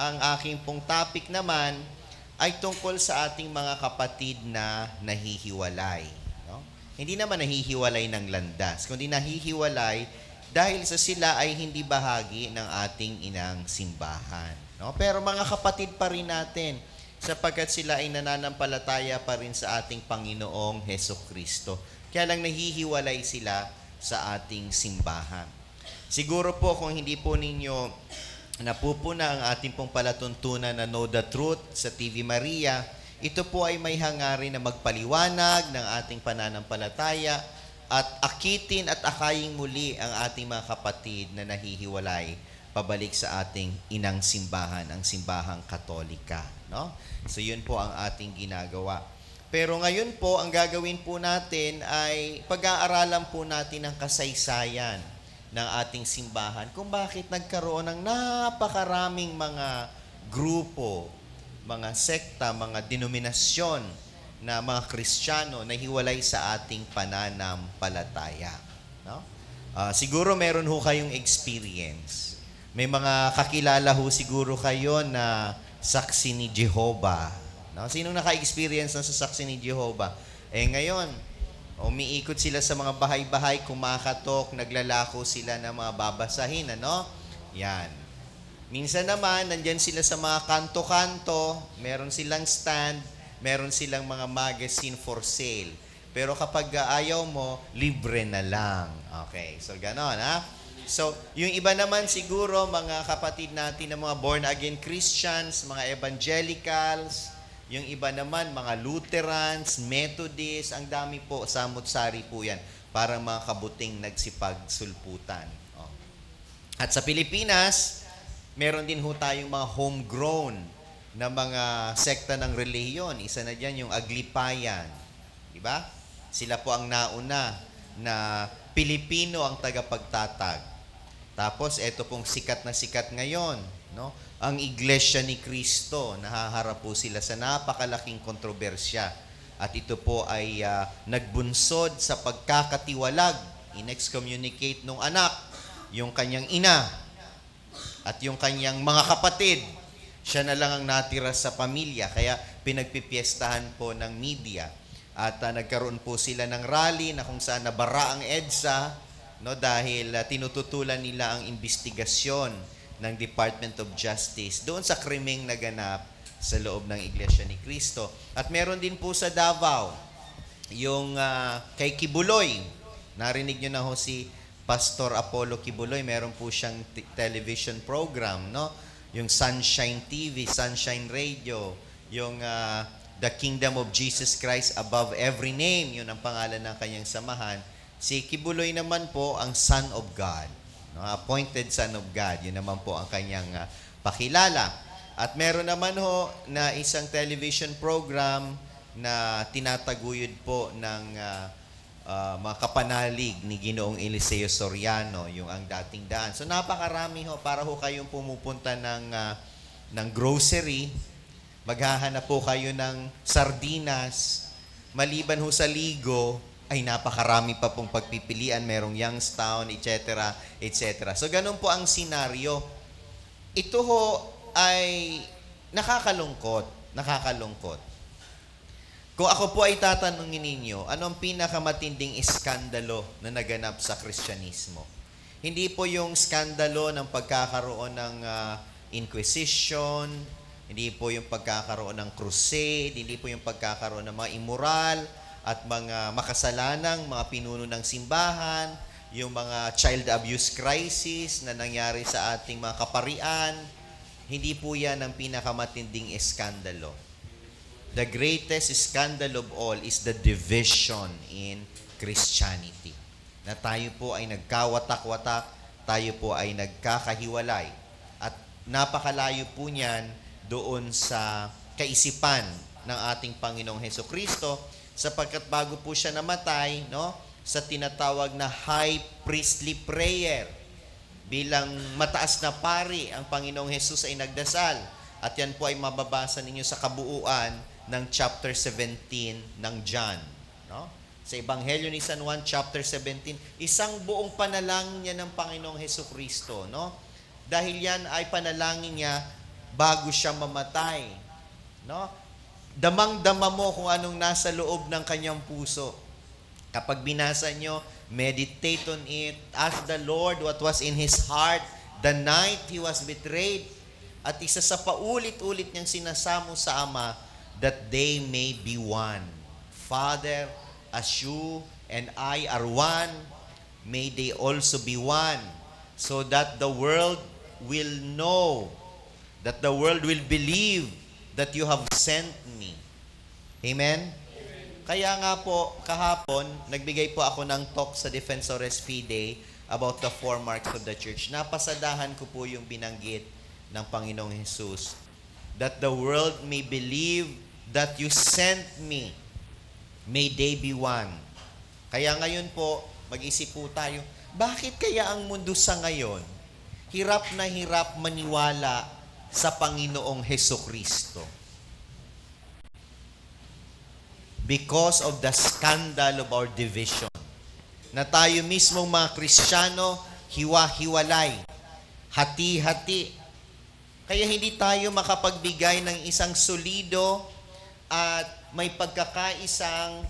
ang aking pong topic naman ay tungkol sa ating mga kapatid na nahihiwalay. No? Hindi naman nahihiwalay ng landas, kundi nahihiwalay dahil sa sila ay hindi bahagi ng ating inang simbahan. No? Pero mga kapatid pa rin natin, sapagkat sila ay nananampalataya pa rin sa ating Panginoong Hesukristo. Kaya lang nahihiwalay sila sa ating simbahan. Siguro po kung hindi po ninyo napupuna ang ating pong palatuntunan na Know the Truth sa TV Maria, ito po ay may hangarin na magpaliwanag ng ating pananampalataya at akitin at akayin muli ang ating mga kapatid na nahihiwalay pabalik sa ating inang simbahan, ang simbahang Katolika. No? So yun po ang ating ginagawa. Pero ngayon po, ang gagawin po natin ay pag-aaralan po natin ang kasaysayan ng ating simbahan kung bakit nagkaroon ng napakaraming mga grupo, mga sekta, mga denominasyon na mga Kristiyano na hiwalay sa ating pananampalataya. No? Siguro meron ho kayong experience. May mga kakilala ho siguro kayo na saksi ni Jehovah. No? Sinong naka-experience na sa saksi ni Jehovah? Ngayon, umiikot sila sa mga bahay-bahay, kumakatok, naglalako sila ng mga babasahin, ano? Yan. Minsan naman, nandyan sila sa mga kanto-kanto, meron silang stand, meron silang mga magazine for sale. Pero kapag ayaw mo, libre na lang. Okay, so ganon, ha? So, yung iba naman siguro, mga kapatid natin na mga born-again Christians, mga evangelicals, yung iba naman, mga Lutherans, Methodists, ang dami po, samut-sari po yan. Parang mga kabuting nagsipagsulputan. Oh. At sa Pilipinas, meron din ho tayong mga homegrown na mga sekta ng relihiyon. Isa na dyan yung Aglipayan. Diba? Sila po ang nauna na Pilipino ang tagapagtatag. Tapos, eto pong sikat na sikat ngayon, no? Ang Iglesia ni Cristo, nahaharap po sila sa napakalaking kontrobersya. At ito po ay nagbunsod sa pagkakatiwalag, in-excommunicate nung anak, yung kanyang ina, at yung kanyang mga kapatid. Siya na lang ang natira sa pamilya, kaya pinagpipiestahan po ng media. At nagkaroon po sila ng rally na kung saan nabara ang EDSA, no, dahil tinututulan nila ang investigasyon ng Department of Justice doon sa krimeng naganap sa loob ng Iglesia ni Cristo. At meron din po sa Davao, yung kay Kibuloy. Narinig nyo na ho si Pastor Apollo Kibuloy, meron po siyang television program, no? Yung Sunshine TV, Sunshine Radio, yung The Kingdom of Jesus Christ Above Every Name, yun ang pangalan ng kanyang samahan. Si Kibuloy naman po ang Son of God. No, appointed Son of God. Yun naman po ang kanyang pakilala. At meron naman ho na isang television program na tinataguyod po ng mga kapanalig ni Ginoong Eliseo Soriano, yung ang dating daan. So napakarami ho, para ho kayong pumupunta ng grocery, maghahanap po kayo ng sardinas, maliban ho sa ligo, ay napakarami pa pong pagpipilian, merong Youngstown, etc., etc. So, ganun po ang senaryo. Ito ho ay nakakalungkot. Kung ako po ay tatanungin ninyo, anong pinakamatinding iskandalo na naganap sa Kristyanismo? Hindi po yung skandalo ng pagkakaroon ng Inquisition, hindi po yung pagkakaroon ng crusade, hindi po yung pagkakaroon ng mga immoral, at mga makasalanang mga pinuno ng simbahan, yung mga child abuse crisis na nangyari sa ating mga kaparian, hindi po yan ang pinakamatinding eskandalo. The greatest scandal of all is the division in Christianity. Na tayo po ay nagkawatak-watak, tayo po ay nagkakahiwalay. At napakalayo po niyan doon sa kaisipan ng ating Panginoong Hesukristo, sapagkat bago po siya namatay, no, sa tinatawag na high priestly prayer, bilang mataas na pari, ang Panginoong Hesus ay nagdasal. At yan po ay mababasa ninyo sa kabuuan ng chapter 17 ng John. No? Sa Ebanghelyo ni San Juan, chapter 17, isang buong panalangin niya ng Panginoong Hesukristo. No? Dahil yan ay panalangin niya bago siya mamatay. No? Damang-dama mo kung anong nasa loob ng kanyang puso. Kapag binasa nyo, meditate on it. Ask the Lord what was in His heart the night He was betrayed. At isa sa paulit-ulit niyang sinasamo sa Ama, that they may be one. Father, as you and I are one, may they also be one, so that the world will know, that the world will believe that you have sent me. Amen? Kaya nga po, kahapon, nagbigay po ako ng talk sa Defensores Fidei about the 4 marks of the church. Napasadahan ko po yung binanggit ng Panginoong Jesus, that the world may believe that you sent me. May they be one. Kaya ngayon po, mag-isip po tayo, bakit kaya ang mundo sa ngayon, hirap na hirap maniwala sa Panginoong Hesukristo? Because of the scandal of our division. Na tayo mismong mga Kristiyano, hiwa-hiwalay, hati-hati. Kaya hindi tayo makapagbigay ng isang solido at may pagkakaisang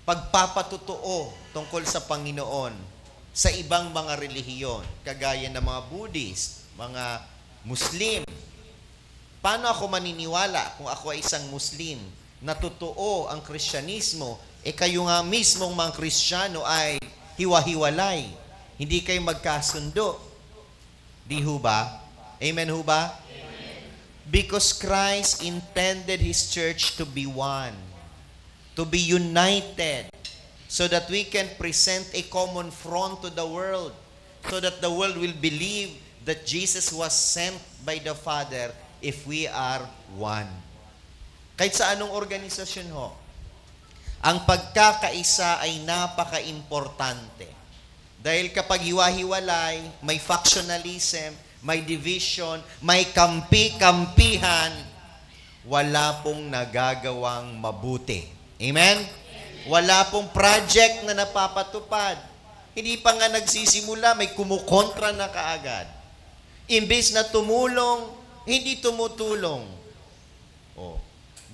pagpapatutuo tungkol sa Panginoon sa ibang mga relihiyon, kagaya ng mga Buddhist, mga Muslim. Paano ako maniniwala kung ako ay isang Muslim na totoo ang Kristyanismo, kayo nga mismong mga Kristiyano ay hiwa-hiwalay, hindi kayo magkasundo? Di ho ba? Amen ho ba? Amen. Because Christ intended His church to be one, to be united, so that we can present a common front to the world, so that the world will believe that Jesus was sent by the Father if we are one. Kahit sa anong organisasyon ho, ang pagkakaisa ay napaka-importante. Dahil kapag hiwa-hiwalay, may factionalism, may division, may kampi-kampihan, wala pong nagagawang mabuti. Amen? Wala pong project na napapatupad. Hindi pa nga nagsisimula, may kumukontra na kaagad. Imbes na tumulong, hindi tumutulong. Oh,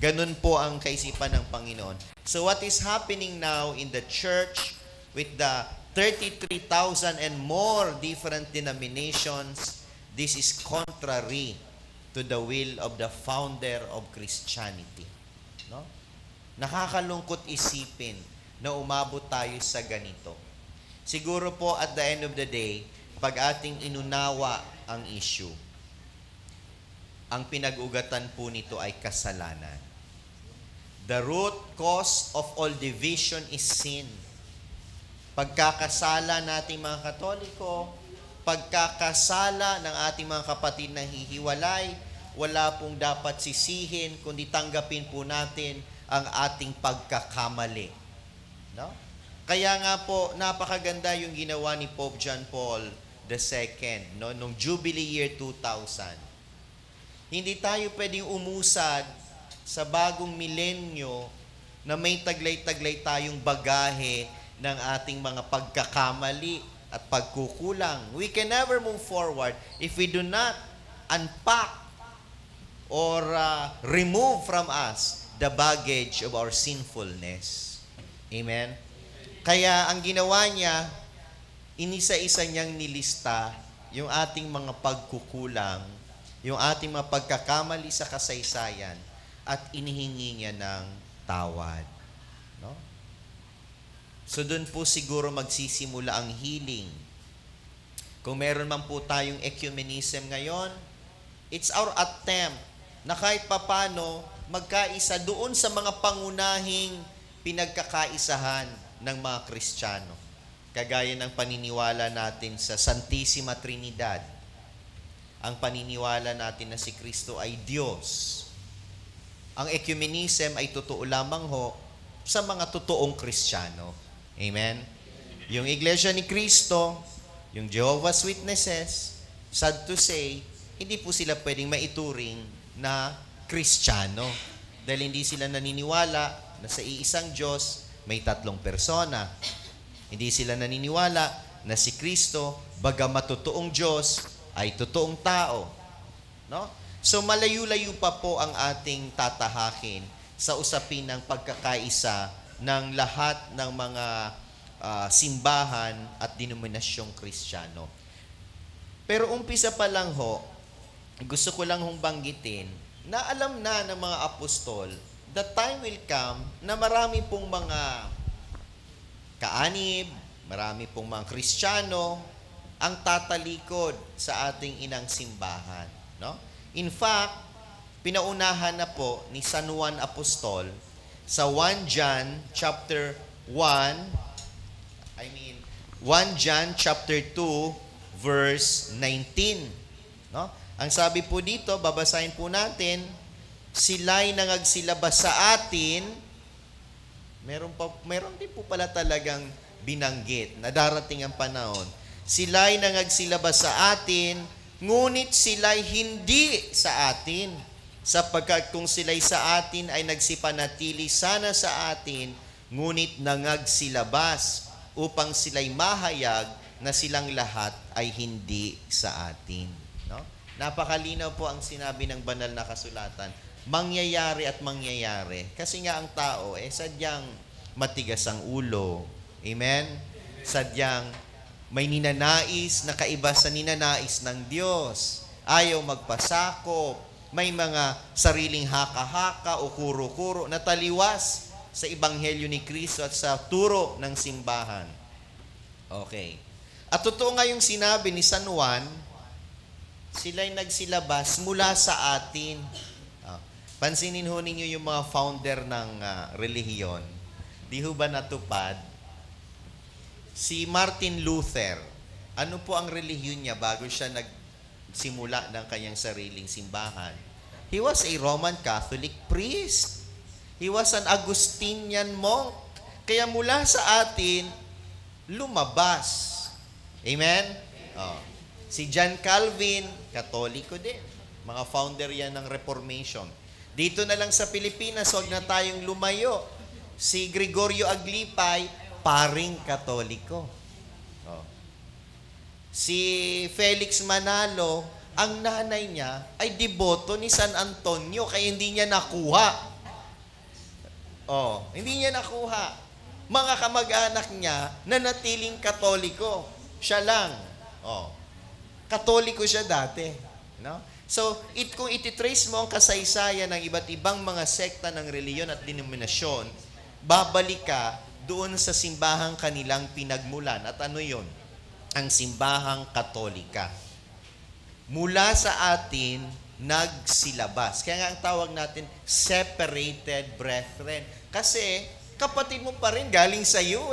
ganun po ang kaisipan ng Panginoon. So what is happening now in the church with the 33,000 and more different denominations, this is contrary to the will of the founder of Christianity. No? Nakakalungkot isipin na umabot tayo sa ganito. Siguro po at the end of the day, pag ating inunawa ang issue, ang pinag-ugatan po nito ay kasalanan. The root cause of all division is sin. Pagkakasala nating mga Katoliko, pagkakasala ng ating mga kapatid na hihiwalay, wala pong dapat sisihin, kundi tanggapin po natin ang ating pagkakamali. No? Kaya nga po, napakaganda yung ginawa ni Pope John Paul II, no? Nung Jubilee year 2000. Hindi tayo pwedeng umusad sa bagong milenyo na may taglay-taglay tayong bagahe ng ating mga pagkakamali at pagkukulang. We can never move forward if we do not unpack or remove from us the baggage of our sinfulness. Amen? Kaya ang ginawa niya, inisa-isa niyang nilista yung ating mga pagkukulang, yung ating mga pagkakamali sa kasaysayan, at inihingi niya ng tawad. No? So doon po siguro magsisimula ang healing. Kung meron man po tayong ecumenism ngayon, it's our attempt na kahit papano magkaisa doon sa mga pangunahing pinagkakaisahan ng mga Kristiyano. Kagaya ng paniniwala natin sa Santissima Trinidad. Ang paniniwala natin na si Kristo ay Diyos. Ang ecumenism ay totoo lamang ho sa mga totoong Kristiyano. Amen? Yung Iglesia ni Kristo, yung Jehovah's Witnesses, sad to say, hindi po sila pwedeng maituring na Kristiyano. Dahil hindi sila naniniwala na sa iisang Diyos may 3 persona. Hindi sila naniniwala na si Kristo, bagamat totoong Diyos, ay totoong tao. No? So malayo-layo pa po ang ating tatahakin sa usapin ng pagkakaisa ng lahat ng mga simbahan at denominasyong Kristiyano. Pero umpisa pa lang ho, gusto ko lang hong banggitin na alam na ng mga apostol, the time will come na marami pong mga kaanib, marami pong mga Kristiyano ang tatalikod sa ating inang simbahan. No? In fact, pinaunahan na po ni San Juan Apostol sa 1 John chapter 1 John chapter 2 verse 19. No? Ang sabi po dito, babasahin po natin, sila'y nangagsilabas sa atin. Meron din po pala talagang binanggit na darating ang panahon. Sila'y nangagsilabas sa atin, ngunit sila'y hindi sa atin. Sapagkat kung sila'y sa atin ay nagsipanatili sana sa atin, ngunit nangagsilabas upang sila'y mahayag na silang lahat ay hindi sa atin. No? Napakalinaw po ang sinabi ng banal na kasulatan. Mangyayari at mangyayari. Kasi nga ang tao, sadyang matigas ang ulo. Amen? Sadyang may ninanais na kaiba sa ninanais ng Diyos. Ayaw magpasakop. May mga sariling haka-haka o kuro-kuro na taliwas sa Ebanghelyo ni Kristo at sa turo ng simbahan. Okay. At totoo nga yung sinabi ni San Juan, sila'y nagsilabas mula sa atin. Pansinin ho ninyo yung mga founder ng relihiyon. Di ho ba natupad? Si Martin Luther, ano po ang relihiyon niya bago siya nagsimula ng kanyang sariling simbahan? He was a Roman Catholic priest. He was an Augustinian monk. Kaya mula sa atin, lumabas. Amen? Si John Calvin, Katoliko din. Mga founder yan ng Reformation. Dito na lang sa Pilipinas, huwag na tayong lumayo. Si Gregorio Aglipay, paring Katoliko. Si Felix Manalo, ang nanay niya ay deboto ni San Antonio, kaya hindi niya nakuha. Hindi niya nakuha. Mga kamag-anak niya na natiling Katoliko. Siya lang. Katoliko siya dati. No? So, kung ititrace mo ang kasaysayan ng iba't ibang mga sekta ng reliyon at denominasyon, babalik ka doon sa simbahang kanilang pinagmulan. At ano yon? Ang simbahang Katolika. Mula sa atin, nagsilabas. Kaya nga ang tawag natin, separated brethren. Kasi, kapatid mo pa rin, galing sa iyo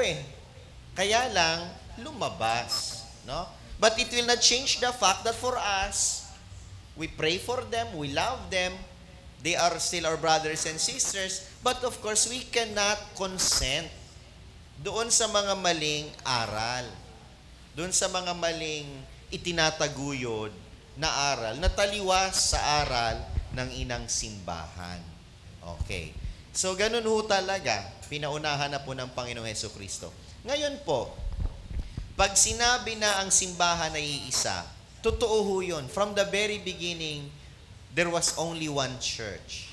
Kaya lang, lumabas. No? But it will not change the fact that for us, we pray for them, we love them, they are still our brothers and sisters, but of course, we cannot consent doon sa mga maling aral, doon sa mga maling itinataguyod na aral, na taliwas sa aral ng inang simbahan. Okay. So, ganun ho talaga, pinaunahan na po ng Panginoong Hesukristo. Ngayon po, pag sinabi na ang simbahan ay iisa, totoo ho yun. From the very beginning, there was only one church.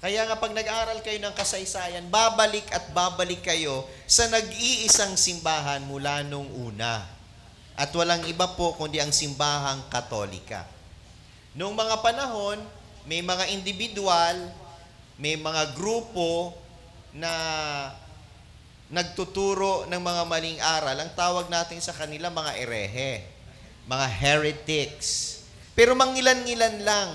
Kaya nga pag nag-aral kayo ng kasaysayan, babalik at babalik kayo sa nag-iisang simbahan mula nung una. At walang iba po kundi ang simbahang Katolika. Noong mga panahon, may mga individual, may mga grupo na nagtuturo ng mga maling aral. Ang tawag natin sa kanila mga erehe, mga heretics. Pero mangilan-ngilan lang.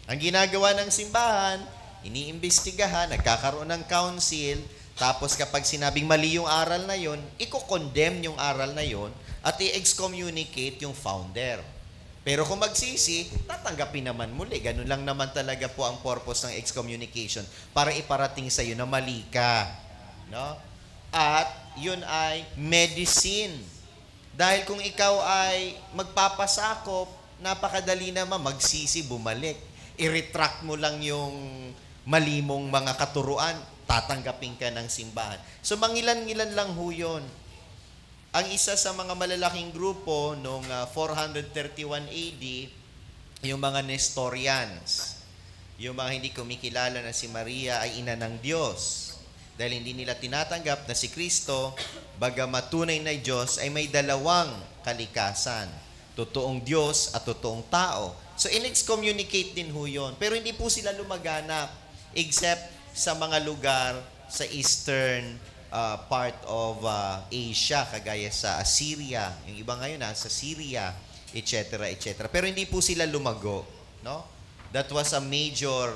Ang ginagawa ng simbahan, iniimbestigahan, nagkakaroon ng council, tapos kapag sinabing mali yung aral na yon, i-condemn yung aral na yon at i-excommunicate yung founder. Pero kung magsisi, tatanggapin naman muli. Ganun lang naman talaga po ang purpose ng excommunication para iparating sa iyo na mali ka. No? At yun ay medicine. Dahil kung ikaw ay magpapasakop, napakadali naman magsisi, bumalik. I-retract mo lang yung mali mong mga katuruan, tatanggapin ka ng simbahan. So, mangilan-ngilan lang ho yun. Ang isa sa mga malalaking grupo noong 431 AD, yung mga Nestorians, yung mga hindi kumikilala na si Maria ay ina ng Diyos. Dahil hindi nila tinatanggap na si Kristo, bagamat tunay na Diyos, ay may dalawang kalikasan. totoong Diyos at totoong tao. So, in-excommunicate din ho yun. Pero hindi po sila lumaganap except sa mga lugar sa eastern part of Asia, kagaya sa Assyria. Yung iba ngayon sa Syria, etc., etc. Pero hindi po sila lumago. No? That was a major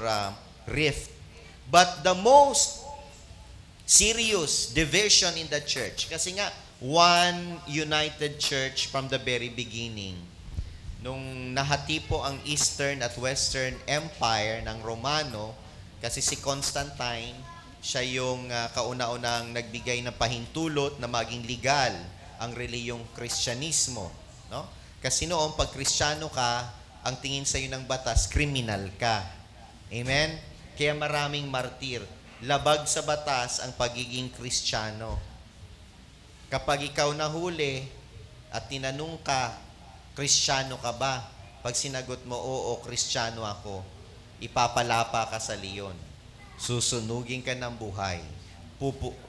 rift. But the most serious division in the church, kasi nga, one united church from the very beginning. Nung nahati po ang Eastern at Western Empire ng Romano, kasi si Constantine, siya yung kauna-unang nagbigay ng pahintulot na maging legal ang reliyong Kristyanismo. No? Kasi noon, pag Kristiyano ka, ang tingin sa iyo ng batas, kriminal ka. Amen? Kaya maraming martir. Labag sa batas ang pagiging Kristiyano. Kapag ikaw nahuli at tinanong ka, Kristiyano ka ba? Pag sinagot mo, oo, Kristiyano ako, ipapalapa ka sa leon. Susunugin ka ng buhay.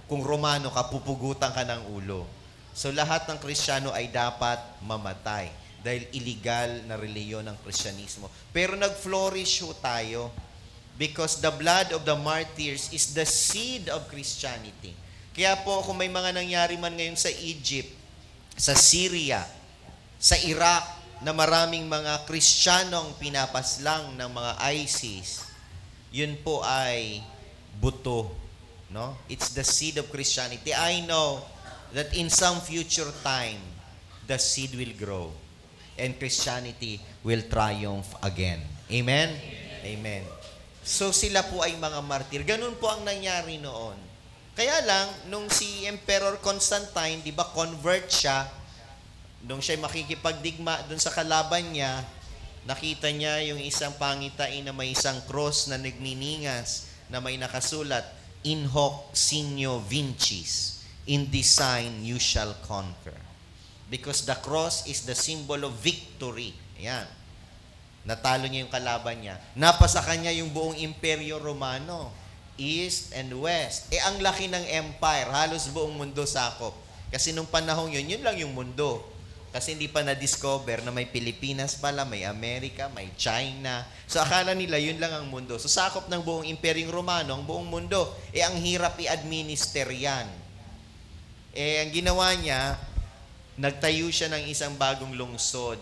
Kung Romano ka, pupugutan ka ng ulo. So lahat ng Kristiyano ay dapat mamatay dahil illegal na reliyon ng Kristyanismo. Pero nag-flourish ho tayo because the blood of the martyrs is the seed of Christianity. Kaya po kung may mga nangyari man ngayon sa Egypt, sa Syria, sa Iraq, na maraming mga Kristiyanong pinapaslang ng mga ISIS, yun po ay buto. No? It's the seed of Christianity. I know that in some future time, the seed will grow and Christianity will triumph again. Amen? Amen. So sila po ay mga martir. Ganun po ang nangyari noon. Kaya lang, nung si Emperor Constantine, di ba, convert siya, nung siya makikipagdigma dun sa kalaban niya, nakita niya yung isang pangitain na may isang cross na nagniningas, na may nakasulat, In hoc signo vincis, in this sign you shall conquer. Because the cross is the symbol of victory. Ayan. Natalo niya yung kalaban niya. Napasa kanya yung buong Imperyo Romano. East and West. Ang laki ng empire, halos buong mundo sakop. Kasi nung panahon yun, yun lang yung mundo. Kasi hindi pa na-discover na may Pilipinas pala, may Amerika, may China. So akala nila yun lang ang mundo. So sakop ng buong Imperyong Romano, ang buong mundo. Ang hirap i-administer yan. Ang ginawa niya, nagtayo siya ng isang bagong lungsod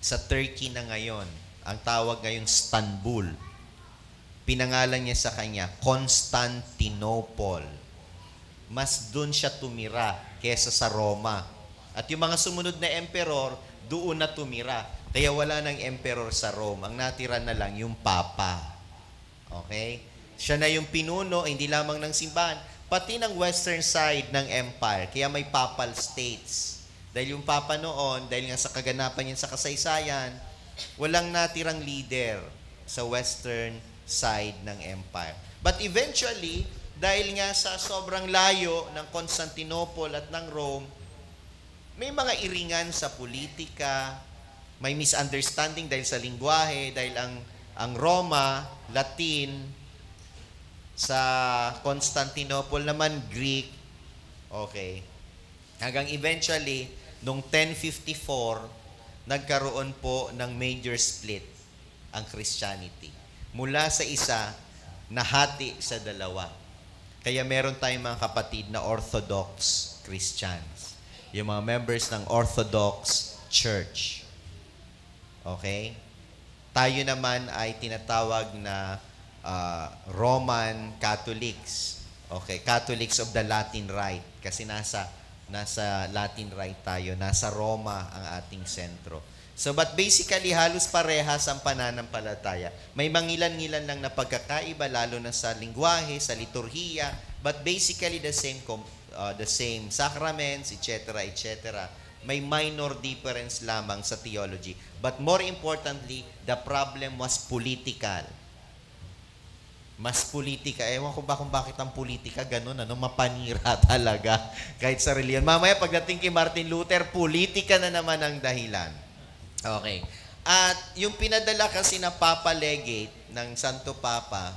sa Turkey na ngayon. Ang tawag ngayong Istanbul. Pinangalan niya sa kanya, Constantinople. Mas doon siya tumira kesa sa Roma. At yung mga sumunod na emperor, doon na tumira. Kaya wala ng emperor sa Rome. Ang natira na lang yung Papa. Okay? Siya na yung pinuno, hindi lamang ng simbahan, pati ng western side ng empire. Kaya may papal states. Dahil yung Papa noon, dahil nga sa kaganapan niya sa kasaysayan, walang natirang leader sa western side ng empire. But eventually, dahil nga sa sobrang layo ng Constantinople at ng Rome, may mga iringan sa politika, may misunderstanding dahil sa lingwahe, dahil ang Roma, Latin, sa Constantinople naman, Greek. Okay. Hanggang eventually, noong 1054, nagkaroon po ng major split ang Christianity. Mula sa isa, nahati sa dalawa. Kaya meron tayong mga kapatid na Orthodox Christians. Yung mga members ng Orthodox Church. Okay? Tayo naman ay tinatawag na Roman Catholics. Okay, Catholics of the Latin Rite. Kasi nasa Latin Rite tayo. Nasa Roma ang ating sentro. So, but basically, halos parehas ang pananampalataya. May mangilan-ngilan lang na pagkakaiba, lalo na sa lingwahe, sa liturhiya, but basically the same sacraments, etc., etc. May minor difference lamang sa theology. But more importantly, the problem was political. Mas politika. Ewan ko ba kung bakit ang politika ganun, mapanira talaga. Kahit sa reliyon. Mamaya, pagdating kay Martin Luther, politika na naman ang dahilan. Okay. At yung pinadala kasi na Papa Legate ng Santo Papa,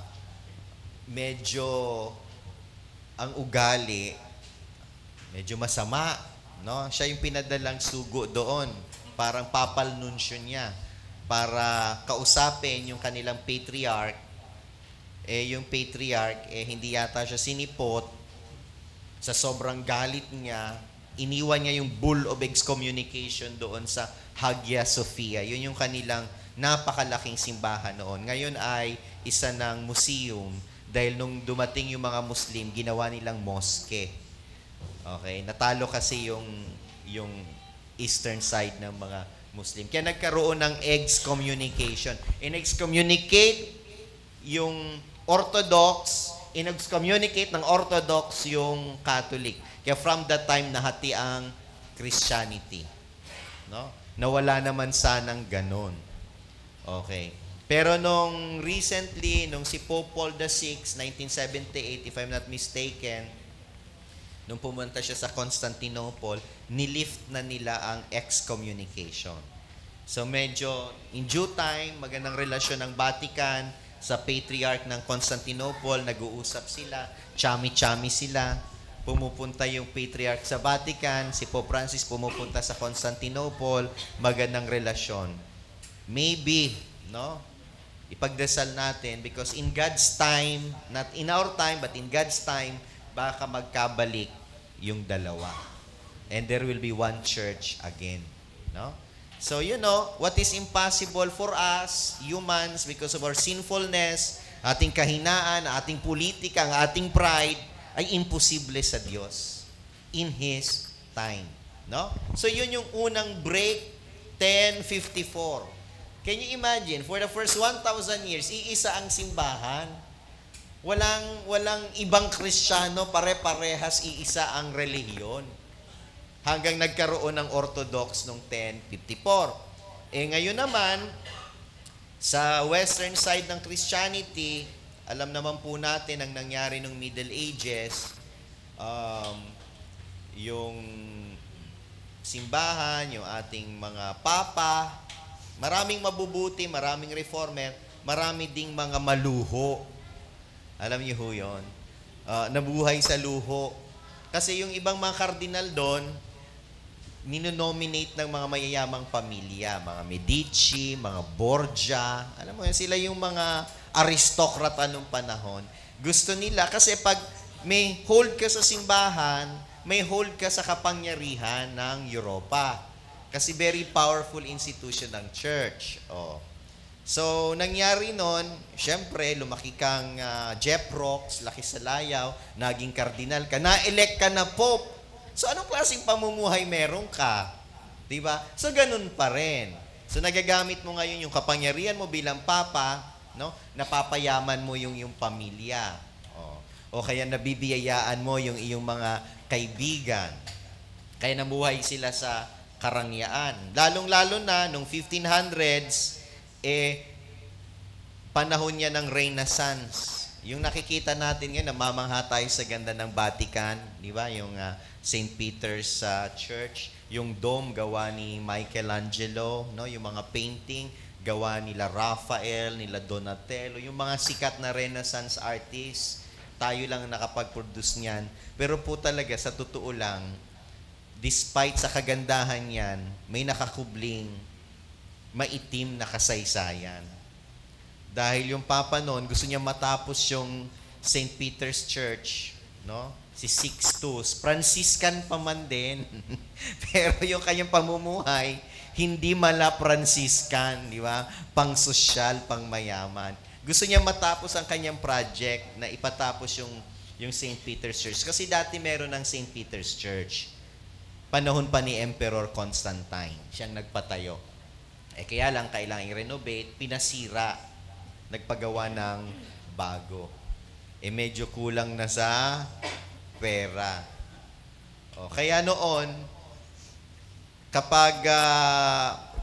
medyo ang ugali, medyo masama. No? Siya yung pinadalang sugo doon. parang papal nuncio niya para kausapin yung kanilang patriarch. Yung patriarch, hindi yata siya sinipot. Sa sobrang galit niya, iniwan niya yung bull of excommunication doon sa Hagia Sophia. Yun yung kanilang napakalaking simbahan noon. Ngayon ay isa ng museum dahil nung dumating yung mga Muslim, ginawa nilang mosque. Okay? Natalo kasi yung eastern side ng mga Muslim. Kaya nagkaroon ng excommunication. In-excommunicate yung Orthodox, in-excommunicate ng Orthodox yung Catholic. Kaya from that time, nahati ang Christianity. No? Nawala naman sanang ganon. Okay. Pero nung recently, nung si Pope Paul VI, 1978, if I'm not mistaken, nung pumunta siya sa Constantinople, nilift na nila ang excommunication. So medyo in due time, magandang relasyon ng Vatican sa Patriarch ng Constantinople, nag-uusap sila, chami-chami sila. Pumupunta yung Patriarch sa Vatican, si Pope Francis pumupunta sa Constantinople, magandang relasyon. Maybe, no? Ipagdasal natin because in God's time, not in our time, but in God's time, baka magkabalik yung dalawa. And there will be one church again. No? So, what is impossible for us, humans, because of our sinfulness, ating kahinaan, ating politika, ang ating pride, ay imposible sa Diyos in His time. No? So, yun yung unang break, 1054. Can you imagine, for the first 1,000 years, iisa ang simbahan. Walang ibang Kristiyano, pare-parehas iisa ang relihiyon. Hanggang nagkaroon ng Orthodox noong 1054. Ngayon naman, sa western side ng Christianity, alam naman po natin ang nangyari ng Middle Ages, yung simbahan, yung ating mga papa, maraming mabubuti, maraming reformer, marami ding mga maluho. Alam niyo ho yun? Nabuhay sa luho. Kasi yung ibang mga kardinal doon, ninonominate ng mga mayayamang pamilya, mga Medici, mga Borgia. Alam mo yun, sila yung mga aristokrata nung panahon. Gusto nila, kasi pag may hold ka sa simbahan, may hold ka sa kapangyarihan ng Europa. Kasi very powerful institution ng church. So, nangyari nun, syempre, lumaki kang Jeff Rocks, laki sa layaw, naging kardinal ka, na-elect ka na Pope. So, anong klaseng pamumuhay meron ka? Diba? So, ganun pa rin. So, nagagamit mo ngayon yung kapangyarihan mo bilang papa, no? Napapayaman mo yung pamilya. O kaya nabibiyayaan mo yung iyong mga kaibigan. Kaya namuhay sila sa karangyaan. Lalong-lalo na, nung 1500s, panahon niya ng Renaissance. Yung nakikita natin ngayon, namamangha tayo sa ganda ng Vatican, di ba? Yung St. Peter's Church, yung dome gawa ni Michelangelo, no? Yung mga painting gawa nila Raphael, nila Donatello, yung mga sikat na Renaissance artists, tayo lang nakapag-produce niyan. Pero po talaga, sa totoo lang, despite sa kagandahan yan, may nakakubling maitim na kasaysayan. Dahil yung Papa noon, gusto niya matapos yung St. Peter's Church, no? Si Sixtus, Franciscan pa man din. Pero yung kanyang pamumuhay, hindi mala Franciscan, di ba? Pang sosyal, pang mayaman. Gusto niya matapos ang kanyang project na ipatapos yung St. Peter's Church. Kasi dati meron ng St. Peter's Church. Panahon pa ni Emperor Constantine. Siyang nagpatayo. Kaya lang, kailangang i-renovate, pinasira. Nagpagawa ng bago. Medyo kulang na sa pera. Kaya noon, kapag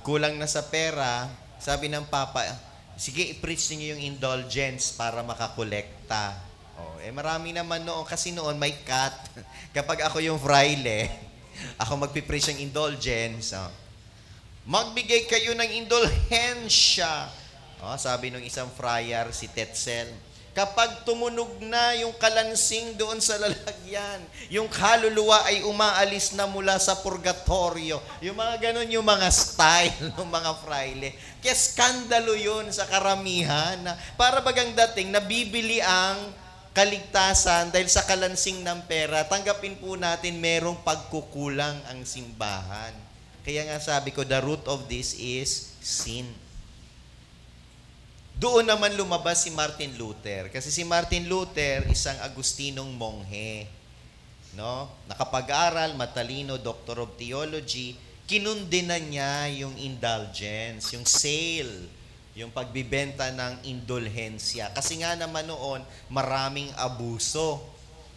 kulang na sa pera, sabi ng Papa, sige, i-preach niyo yung indulgence para makakolekta. Marami naman noon, kasi noon may cut. Kapag ako yung fraile, ako magpipreach ng indulgence, magbigay kayo ng indulhensya. Sabi nung isang friar, si Tetzel, Kapag tumunog na yung kalansing doon sa lalagyan, yung kaluluwa ay umaalis na mula sa purgatorio. Yung mga ganon, yung mga style ng mga fraile. Kaya skandalo yun sa karamihan. Na para bagang dating, nabibili ang kaligtasan dahil sa kalansing ng pera. Tanggapin po natin merong pagkukulang ang simbahan. Kaya nga sabi ko, the root of this is sin. Doon naman lumabas si Martin Luther. Kasi si Martin Luther, isang Agustinong monghe. No? Nakapag-aral, matalino, Doctor of Theology. Kinundinan niya yung indulgence, yung sale, yung pagbibenta ng indulhensya. Kasi nga naman noon, maraming abuso.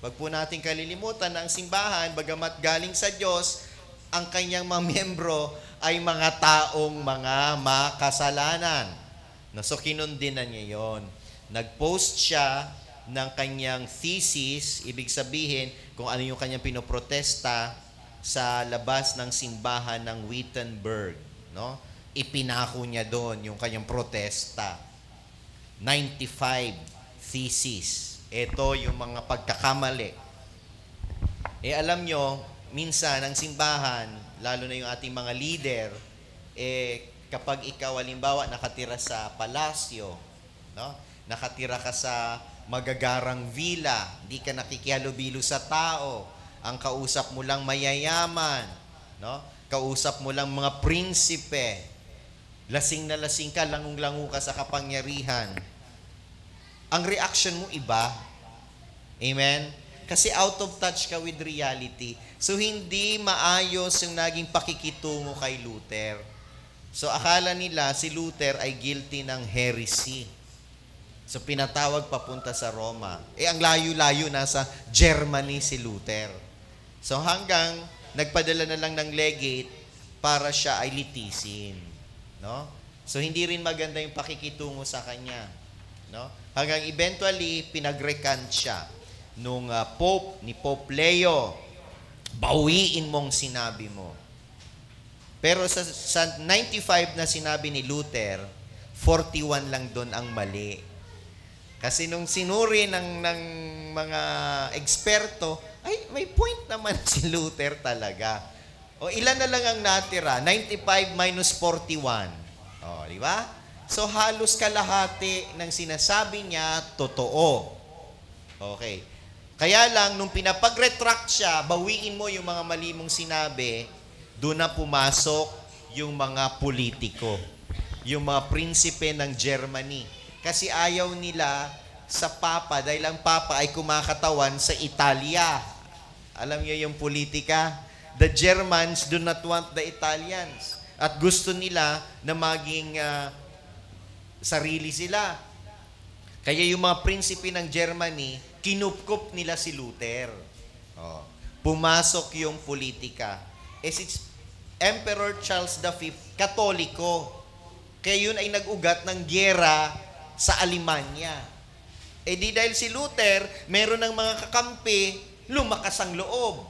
Wag po natin kalilimutan na ang simbahan, bagamat galing sa Diyos, ang kanyang mga miyembro ay mga taong mga makasalanan. No, so, kinundinan niya yon. Nag-post siya ng kanyang thesis, ibig sabihin kung ano yung kanyang pinoprotesta sa labas ng simbahan ng Wittenberg. No? Ipinako niya doon yung kanyang protesta. 95 thesis. Ito yung mga pagkakamali. Alam nyo, minsan ang simbahan, lalo na yung ating mga leader, kapag ikaw, halimbawa, nakatira sa palasyo, no? Nakatira ka sa magagarang villa, hindi ka nakikihalubilo sa tao, ang kausap mo lang mayayaman, no? Kausap mo lang mga prinsipe, lasing na lasing ka, langung-langu ka sa kapangyarihan. Ang reaction mo iba. Amen? Kasi out of touch ka with reality. So, hindi maayos yung naging pakikitungo kay Luther. So, akala nila si Luther ay guilty ng heresy. So, pinatawag papunta sa Roma. Ang layo-layo nasa Germany si Luther. So, hanggang nagpadala na lang ng legate para siya ay litisin. No? So, hindi rin maganda yung pakikitungo sa kanya. No? Hanggang eventually, pinag-recant siya nung ni Pope Leo. Bawiin mong sinabi mo. Pero sa 95 na sinabi ni Luther, 41 lang doon ang mali. Kasi nung sinuri ng mga eksperto, ay may point naman si Luther talaga. O ilan na lang ang natira? 95 minus 41. O, di ba? So halos kalahati ng sinasabi niya, totoo. Okay. Kaya lang, nung pinapag-retract siya, bawiin mo yung mga mali mong sinabi, doon na pumasok yung mga politiko, yung mga prinsipe ng Germany. Kasi ayaw nila sa Papa, dahil ang Papa ay kumakatawan sa Italia. Alam niyo yung politika? The Germans do not want the Italians. At gusto nila na maging sarili sila. Kaya yung mga prinsipe ng Germany, kinupkup nila si Luther. Pumasok yung politika. Si Emperor Charles V, Katoliko. Kaya yun ay nag-ugat ng gyera sa Alemanya. Di dahil si Luther, meron ng mga kakampi, lumakas ang loob.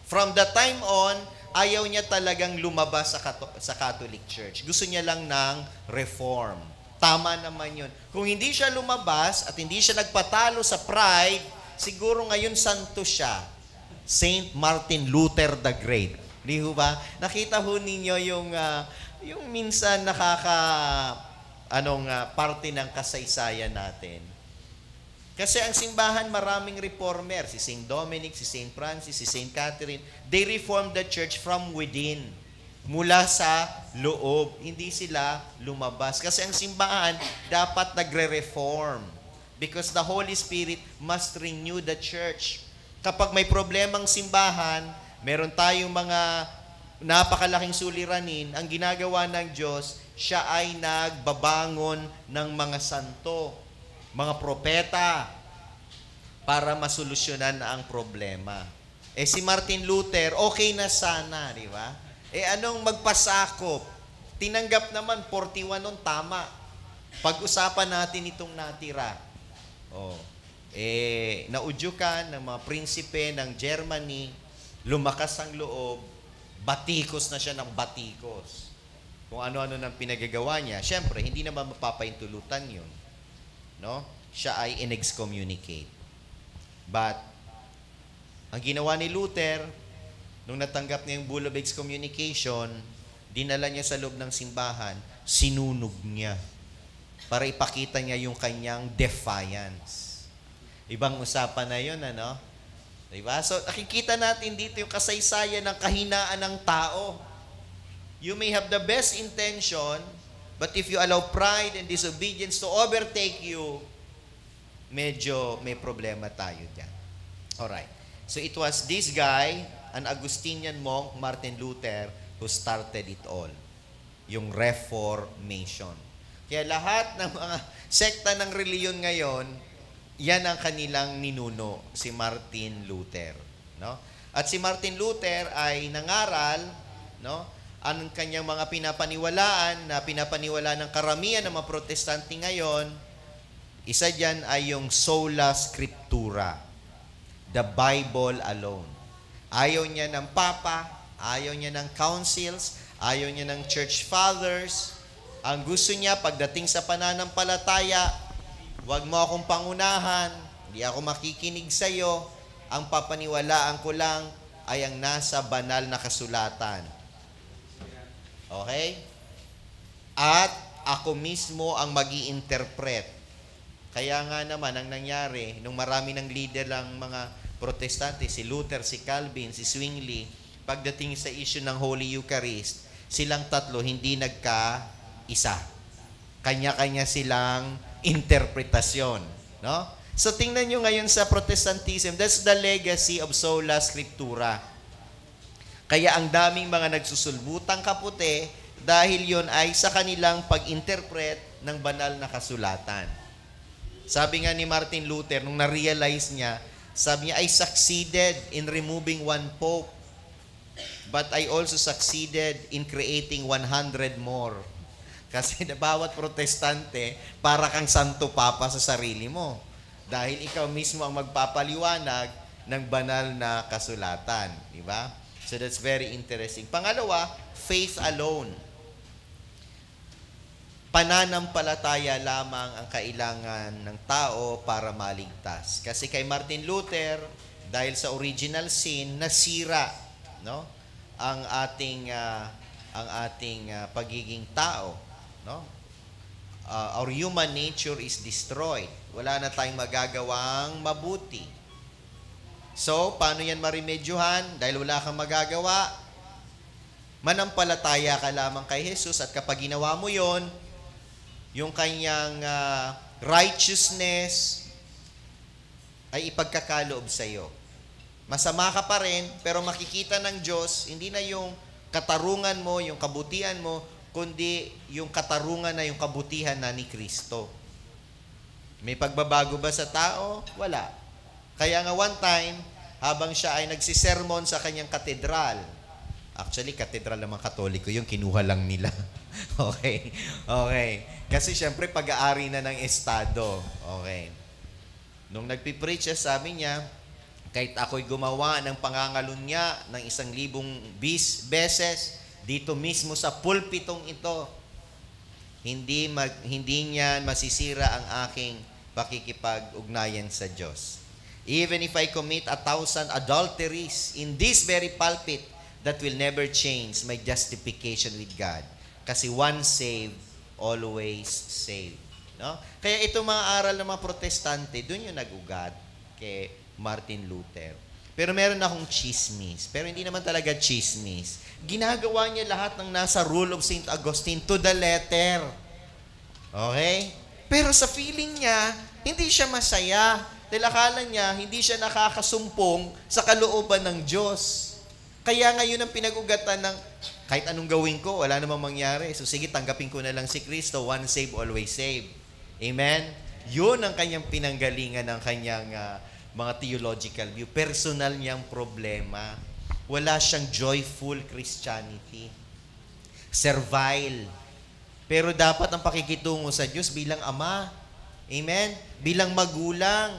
From the time on, ayaw niya talagang lumabas sa Catholic Church. Gusto niya lang ng reform. Tama naman yun. Kung hindi siya lumabas at hindi siya nagpatalo sa pride, siguro ngayon santo siya. Saint Martin Luther the Great. Di ho ba? Nakita ho ninyo yung minsan parte ng kasaysayan natin. Kasi ang simbahan, maraming reformer. Si Saint Dominic, si Saint Francis, si Saint Catherine. They reformed the church from within. Mula sa loob. Hindi sila lumabas. Kasi ang simbahan, dapat nagre-reform. Because the Holy Spirit must renew the church. Kapag may problemang simbahan, meron tayong mga napakalaking suliranin, ang ginagawa ng Diyos, siya ay nagbabangon ng mga santo, mga propeta, para masolusyonan ang problema. Si Martin Luther, okay na sana, di ba? Anong magpasakop? Tinanggap naman, 41 nun, tama. Pag-usapan natin itong natira. Naudyukan ng mga prinsipe ng Germany, lumakas ang loob, batikos na siya ng batikos. Kung ano-ano nang pinagagawa niya, syempre, hindi naman mapapaintulutan yun. No? siya ay in-excommunicate. But, ang ginawa ni Luther, nung natanggap niya yung bull of excommunication, dinala niya sa loob ng simbahan, sinunog niya para ipakita niya yung kanyang defiance. Ibang usapan na yun, ano? Diba? So, nakikita natin dito yung kasaysayan ng kahinaan ng tao. You may have the best intention, but if you allow pride and disobedience to overtake you, medyo may problema tayo dyan. Alright. So it was this guy, an Augustinian monk, Martin Luther, who started it all. Yung Reformation. Kaya lahat ng mga sekta ng reliyon ngayon, yan ang kanilang ninuno, si Martin Luther. No? At si Martin Luther ay nangaral, no? Ang kanyang mga pinapaniwalaan na pinapaniwalaan ng karamihan ng mga protestante ngayon, isa dyan ay yung sola scriptura, the Bible alone. Ayaw niya ng Papa, ayaw niya ng councils, ayaw niya ng church fathers. Ang gusto niya, pagdating sa pananampalataya, huwag mo akong pangunahan, hindi ako makikinig sa iyo. Ang papaniwalaan ko lang ay ang nasa banal na kasulatan. Okay? At ako mismo ang magi-interpret. Kaya nga naman, ang nangyari, nung marami ng leader lang mga protestante, si Luther, si Calvin, si Zwingli, pagdating sa issue ng Holy Eucharist, silang tatlo hindi nagka-isa. Kanya-kanya silang interpretasyon. No? So, tingnan nyo ngayon sa Protestantism, that's the legacy of sola scriptura. Kaya ang daming mga nagsusulbutang kaputi dahil yon ay sa kanilang pag-interpret ng banal na kasulatan. Sabi nga ni Martin Luther, nung na-realize niya, sabi niya, I succeeded in removing one pope, but I also succeeded in creating 100 more. Kasi na bawat protestante, para kang santo papa sa sarili mo. Dahil ikaw mismo ang magpapaliwanag ng banal na kasulatan. Di ba? So that's very interesting. Pangalawa, faith alone. Pananampalataya lamang ang kailangan ng tao para maligtas. Kasi kay Martin Luther, dahil sa original sin, nasira, no? ang ating pagiging tao, no? Our human nature is destroyed. Wala na tayong magagawang mabuti. So, paano yan maremedyohan? Dahil wala kang magagawa, manampalataya ka lamang kay Jesus at kapag ginawa mo yon, yung kanyang righteousness ay ipagkakaloob sa iyo. Masama ka pa rin, pero makikita ng Diyos, hindi na yung katarungan mo, yung kabutihan mo, kundi yung katarungan na yung kabutihan na ni Kristo. May pagbabago ba sa tao? Wala. Kaya nga one time, habang siya ay nagsisermon sa kanyang katedral, actually, katedral ng mga Katoliko, yung kinuha lang nila. Okay. Kasi syempre, pag-aari na ng estado. Okay. Nung nagpipreach siya, sabi niya, kahit ako'y gumawa ng pangangalunya ng 1,000 beses, dito mismo sa pulpitong ito, hindi niya masisira ang aking pakikipag-ugnayan sa Diyos. Even if I commit 1,000 adulteries in this very pulpit, that will never change my justification with God. Kasi once saved, always saved. No? Kaya itong mga aral ng mga protestante, doon yung nag-ugat kay Martin Luther. Pero meron akong chismis. Pero hindi naman talaga chismis. Ginagawa niya lahat ng nasa Rule of St. Augustine to the letter. Okay? Pero sa feeling niya, hindi siya masaya. Dahil akala niya, hindi siya nakakasumpong sa kalooban ng Diyos. Kaya ngayon ang pinag-ugatan ng, kahit anong gawin ko, wala namang mangyari. So sige, tanggapin ko na lang si Kristo. Once saved, always saved. Amen? Yun ang kanyang pinanggalingan ng kanyang mga theological view. Personal niyang problema. Wala siyang joyful Christianity. Servile. Pero dapat ang pakikitungo sa Diyos bilang ama. Amen? Bilang magulang.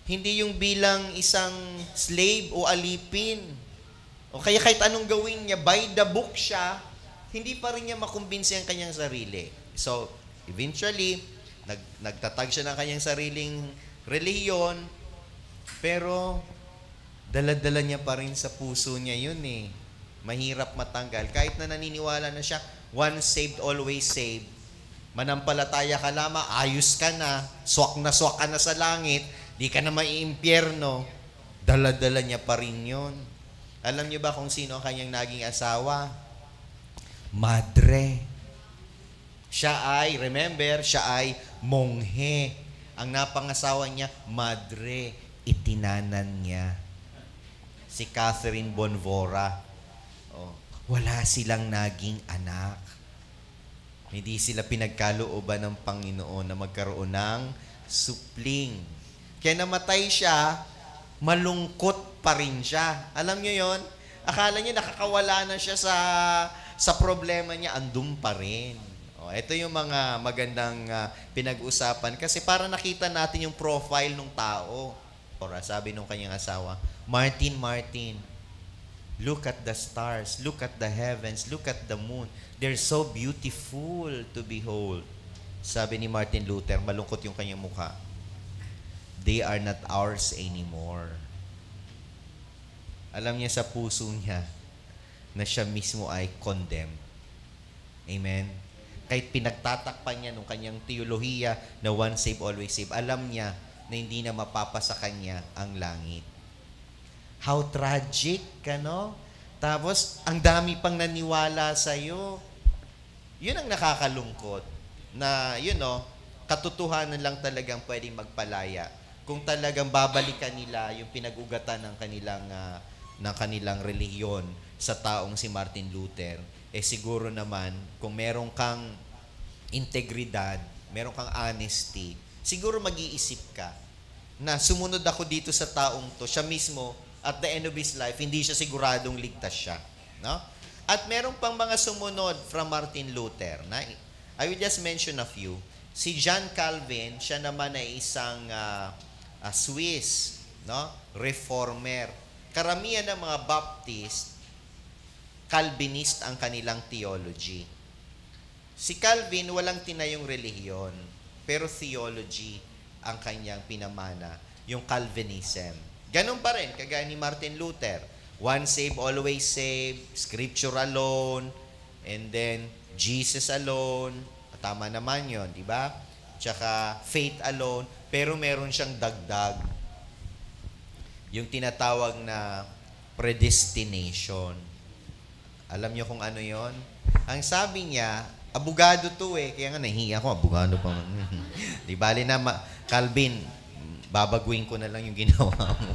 Hindi yung bilang isang slave o alipin. O kaya kahit anong gawin niya, by the book siya, hindi pa rin niya makumbinsi ang kanyang sarili. So, eventually, Nagtatag siya ng kanyang sariling relihiyon, pero dala-dala niya pa rin sa puso niya yun eh. Mahirap matanggal. Kahit na naniniwala na siya, once saved, always saved. Manampalataya ka lamang, ayos ka na swak ka na sa langit, di ka na maiimpyerno. Dala-dala niya pa rin yun. Alam niyo ba kung sino ang kanyang naging asawa? Madre. Siya ay monghe. Ang napangasawa niya, madre. Itinanan niya. Si Catherine Bonvora. Oh, wala silang naging anak. Hindi sila pinagkalooban ng Panginoon na magkaroon ng supling. Kaya namatay siya, malungkot pa rin siya. Alam niyo yon? Akala niya nakakawala na siya sa problema niya, andun pa rin. Ito yung mga magandang pinag-usapan kasi para nakita natin yung profile ng tao. Sabi nung kanyang asawa, Martin, look at the stars, look at the heavens, look at the moon. They're so beautiful to behold. Sabi ni Martin Luther, malungkot yung kanyang mukha. They are not ours anymore. Alam niya sa puso niya na siya mismo ay condemned. Amen? Kahit pinagtatakpan niya nung kanyang teolohiya na once saved, always saved, alam niya na hindi na mapapasa kanya ang langit. How tragic, no? Tapos, ang dami pang naniwala sa'yo. Yun ang nakakalungkot. Na, katotohanan lang talagang pwedeng magpalaya. Kung talagang babalikan nila yung pinag-ugatan ng kanilang relihiyon sa taong si Martin Luther, siguro naman, kung meron kang integridad, meron kang honesty, siguro mag-iisip ka na sumunod ako dito sa taong to, siya mismo, at the end of his life, hindi siya siguradong ligtas siya. No? At meron pang mga sumunod from Martin Luther. Na, I will just mention a few. Si John Calvin, siya naman ay isang Swiss, no? Reformer. Karamihan ng mga Baptist, Calvinist ang kanilang theology. Si Calvin, walang tinayong relihiyon, pero theology ang kanyang pinamana, yung Calvinism. Ganun pa rin, kagaya ni Martin Luther. Once saved, always saved, Scripture alone, and then Jesus alone. Tama naman yon, di ba? Tsaka faith alone, pero meron siyang dagdag. Yung tinatawag na predestination. Alam niyo kung ano yon? Ang sabi niya, abogado to kaya nga nahihiya ako, abogado pa. Di bali na, Calvin, babaguhin ko na lang yung ginawa mo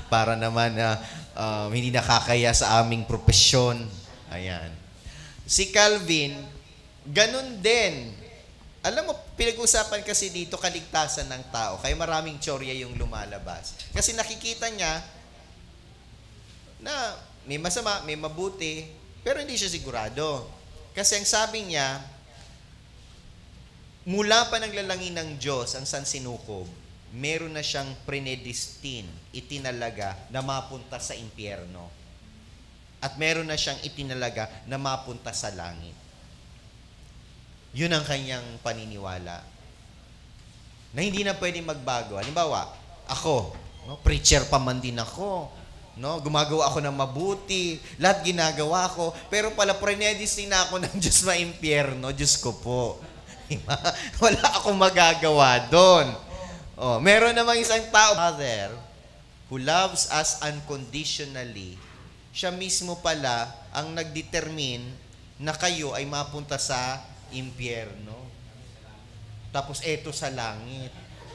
para naman hindi nakakaya sa aming propesyon. Ayan. Si Calvin, ganun din. Alam mo, pinag-usapan kasi dito kaligtasan ng tao, kaya maraming teorya yung lumalabas. Kasi nakikita niya na may masama, may mabuti, pero hindi siya sigurado. Kasi ang sabi niya, mula pa ng lalangin ng Diyos ang sansinukob, meron na siyang predestined, itinalaga na mapunta sa impyerno. At meron na siyang itinalaga na mapunta sa langit. Yun ang kanyang paniniwala. Na hindi na pwedeng magbago. Halimbawa, ako, preacher pa man din ako. Gumagawa ako ng mabuti, lahat ginagawa ko, pero pala predestined na ako ng Diyos maimpyerno. Diyos ko po. Wala akong magagawa doon. Meron namang isang tao, Father, who loves us unconditionally. Siya mismo pala ang nagdetermine na kayo ay mapunta sa impyerno. Tapos eto sa langit.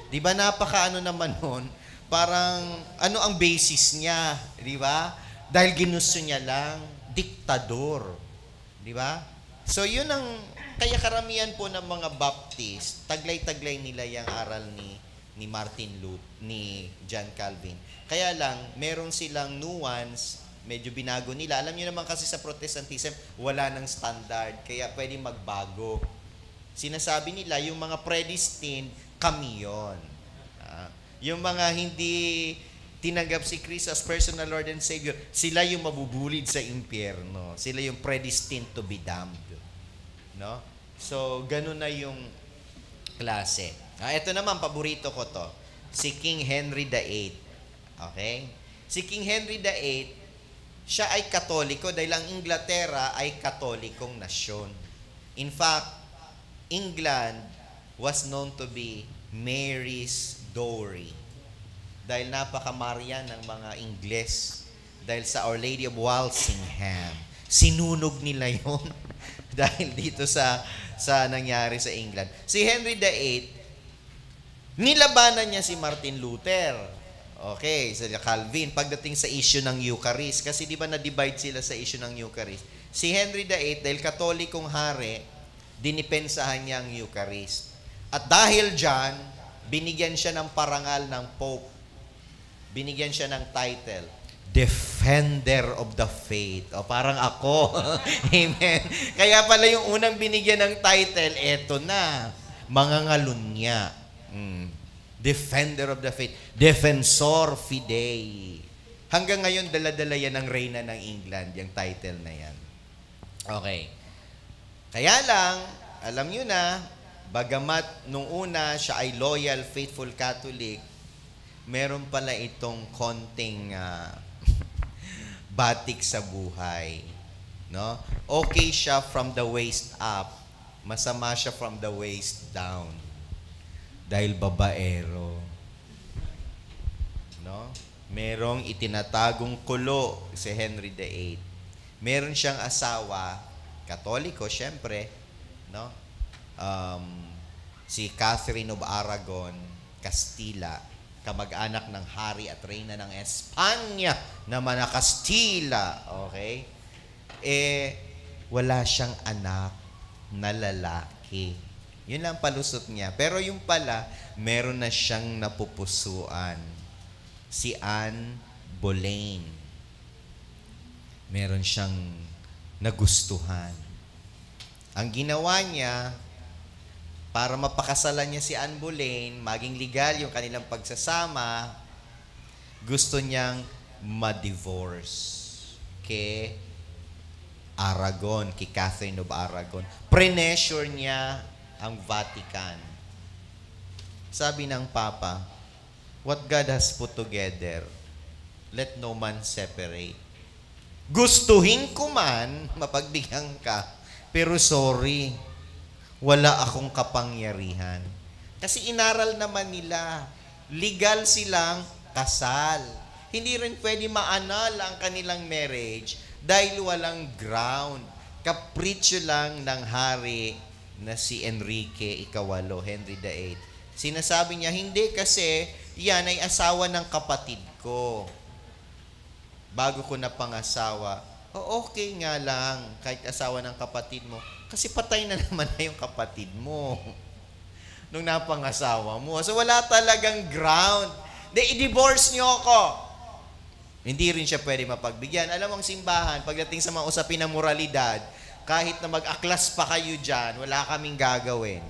Di ba napakaano naman nun? Parang, ano ang basis niya? Di ba? Dahil ginusto niya lang, diktador. Di ba? So, yun ang, kaya karamihan po ng mga Baptist, taglay-taglay nila yung aral ni Martin Luther, ni John Calvin. Kaya lang, meron silang nuance, medyo binago nila. Alam niyo naman kasi sa Protestantism, wala ng standard, kaya pwede magbago. Sinasabi nila, yung mga predestined, kami yun. Yung mga hindi tinanggap si Kristo as personal Lord and Savior, sila yung mabubulid sa impyerno. Sila yung predestined to be damned. No? So, ganun na yung klase. Ito naman, paborito ko to. Si King Henry VIII. Okay? Si King Henry VIII, siya ay Katoliko dahil ang Inglaterra ay Katolikong nasyon. In fact, England was known to be Mary's Dowry. Dahil napakamarya ng mga Ingles. Dahil sa Our Lady of Walsingham. Sinunog nila yon dahil dito sa nangyari sa England. Si Henry VIII, nilabanan niya si Martin Luther. Okay, sa Calvin, pagdating sa issue ng Eucharist. Kasi di ba na-divide sila sa issue ng Eucharist? Si Henry VIII, dahil Katolikong hari, dinipensahan niya ang Eucharist. At dahil dyan, binigyan siya ng parangal ng Pope. Binigyan siya ng title, Defender of the Faith. O parang ako. Amen. Kaya pala yung unang binigyan ng title, eto na, mangangalunya. Defender of the Faith. Defensor Fidei. Hanggang ngayon, dala-dala yan ng reyna ng England, yung title na yan. Okay. Kaya lang, alam nyo na, bagamat nung una siya ay loyal, faithful Catholic, meron pala itong konting batik sa buhay. No? Okay siya from the waist up. Masama siya from the waist down. Dahil babaero. No? Merong itinatagong kulo si Henry VIII. Meron siyang asawa, Katoliko, syempre, no? Si Catherine of Aragon, Castilla, kamag-anak ng hari at reyna ng Espanya naman na Castilla. Okay? Wala siyang anak na lalaki. Yun lang palusot niya. Pero yung pala, meron na siyang napupusuan. Si Anne Boleyn. Meron siyang nagustuhan. Ang ginawa niya, para mapakasalan niya si Anne Boleyn, maging legal yung kanilang pagsasama, gusto niyang ma-divorce kay Aragon, kay Catherine of Aragon. Pre-measure niya ang Vatican. Sabi ng Papa, what God has put together, let no man separate. Gustuhin ko man, mapagbigyan ka, pero sorry, wala akong kapangyarihan. Kasi inaral naman nila, legal silang kasal. Hindi rin pwede maanal ang kanilang marriage dahil walang ground. Kapritsyo lang ng hari na si Enrique Ikawalo, Henry VIII. Sinasabi niya, hindi kasi yan ay asawa ng kapatid ko. Bago ko na pangasawa, okay nga lang, kahit asawa ng kapatid mo, kasi patay na naman na yung kapatid mo nung napangasawa mo. So wala talagang ground. I-divorce niyo ako. Hindi rin siya pwede mapagbigyan. Alam mo ang simbahan, pagdating sa mga usapin ng moralidad, kahit na mag-aklas pa kayo dyan, wala kaming gagawin.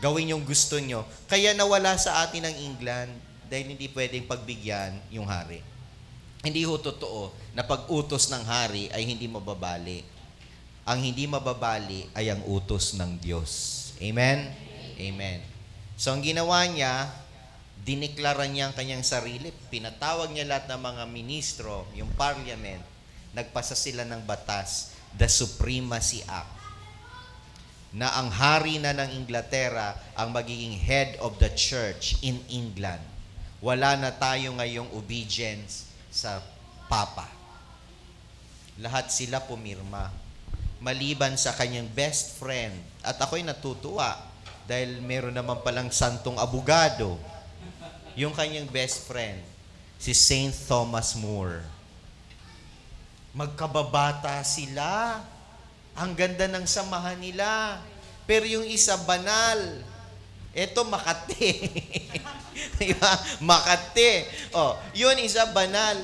Gawin yung gusto nyo. Kaya nawala sa atin ang England dahil hindi pwedeng pagbigyan yung hari. Hindi ho totoo na pag-utos ng hari ay hindi mababali. Ang hindi mababali ay ang utos ng Diyos. Amen? Amen. So ang ginawa niya, diniklara niya ang kanyang sarili. Pinatawag niya lahat ng mga ministro, yung parliament. Nagpasa sila ng batas, the Supremacy Act, na ang hari na ng Inglaterra ang magiging head of the church in England. Wala na tayo ngayong obedience sa Papa. Lahat sila pumirma. Maliban sa kanyang best friend. At ako'y natutuwa dahil meron naman palang santong abogado. Yung kanyang best friend, si Saint Thomas More. Magkababata sila. Ang ganda ng samahan nila. Pero yung isa banal. Ito Makati. Diba? Makati. Yun isa banal.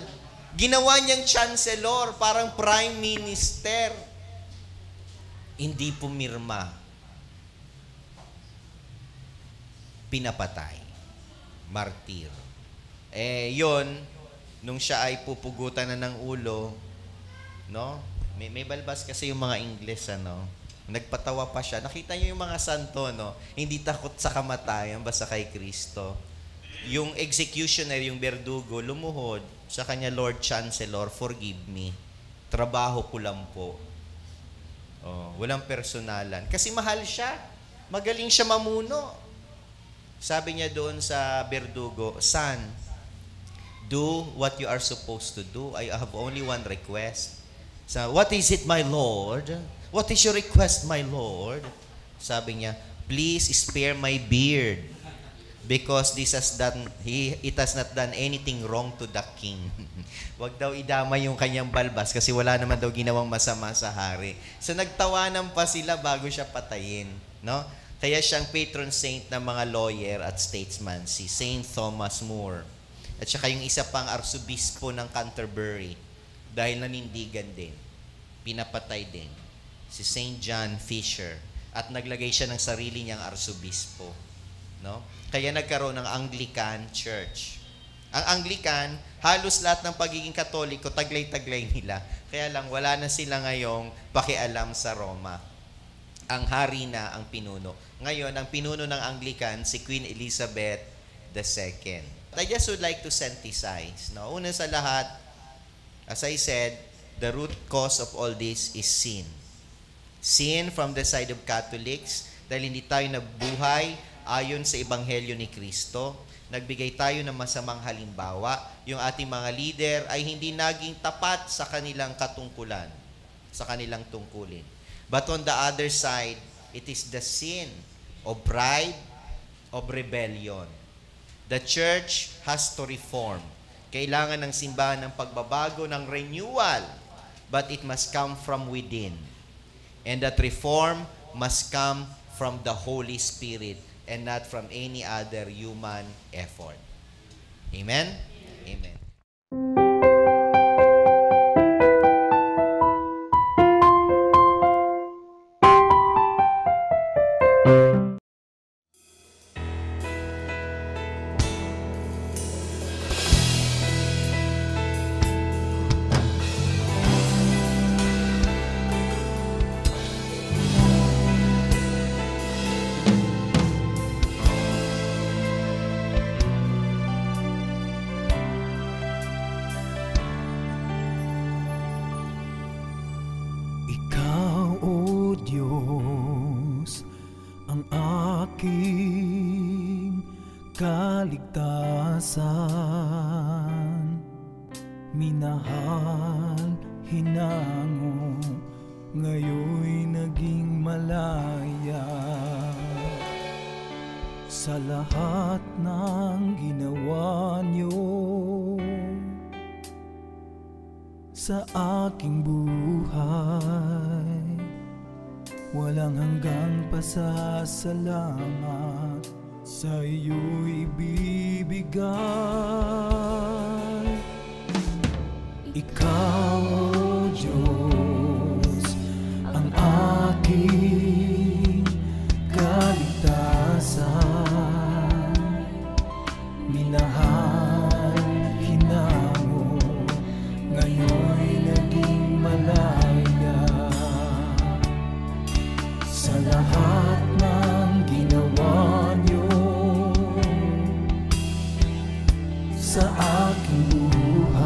Ginawa niyang chancellor, parang prime minister. Hindi pumirma. Pinapatay. Martir. Yun, nung siya ay pupugutan na ng ulo, no? May balbas kasi yung mga Ingles, ano? Nagpatawa pa siya. Nakita niyo yung mga santo, no? Hindi takot sa kamatayan, basta kay Kristo. Yung executioner, yung berdugo, lumuhod sa kanya, Lord Chancellor, forgive me. Trabaho ko lang po. Oh, walang personalan. Kasi mahal siya. Magaling siya mamuno. Sabi niya doon sa berdugo, Son, do what you are supposed to do. I have only one request. So, what is it, my Lord? What is your request, my Lord? Sabi niya, please spare my beard because it has not done anything wrong to the king. Wag daw idama yung kanyang balbas kasi wala naman daw ginawang masama sa hari. So nagtawanan pa sila bago siya patayin, no? Kaya siyang patron saint ng mga lawyer at statesman, si Saint Thomas More. At saka yung isa pang arsobispo ng Canterbury dahil nanindigan din, pinapatay din, si Saint John Fisher, at naglagay siya ng sarili niyang arsobispo, no? Kaya nagkaroon ng Anglican Church. Ang Anglican, halos lahat ng pagiging Katoliko, taglay-taglay nila. Kaya lang, wala na sila ngayong pakialam sa Roma. Ang hari na ang pinuno. Ngayon, ang pinuno ng Anglican, si Queen Elizabeth II. I just would like to synthesize. No? Una sa lahat, as I said, the root cause of all this is sin. Sin from the side of Catholics dahil hindi tayo nabuhay ayon sa Ebanghelyo ni Kristo. Nagbigay tayo ng masamang halimbawa. Yung ating mga leader ay hindi naging tapat sa kanilang katungkulan, sa kanilang tungkulin. But on the other side, it is the sin of pride, of rebellion. The church has to reform. Kailangan ng simbahan ng pagbabago, ng renewal, but it must come from within. And that reform must come from the Holy Spirit and not from any other human effort. Amen? Amen. kaligtasan, minahal, hinango, ngayoy naging malaya. Sa lahat ng ginawa niyo sa aking buhay, walang hanggang pasasalamat sa iyo'y ibibigay. Ikaw, O Diyos, ang aking kaligtasan, minahal, hinango, ngayon'y naging malaya. Sa lahat ng ginawa niyo sa aking buhay,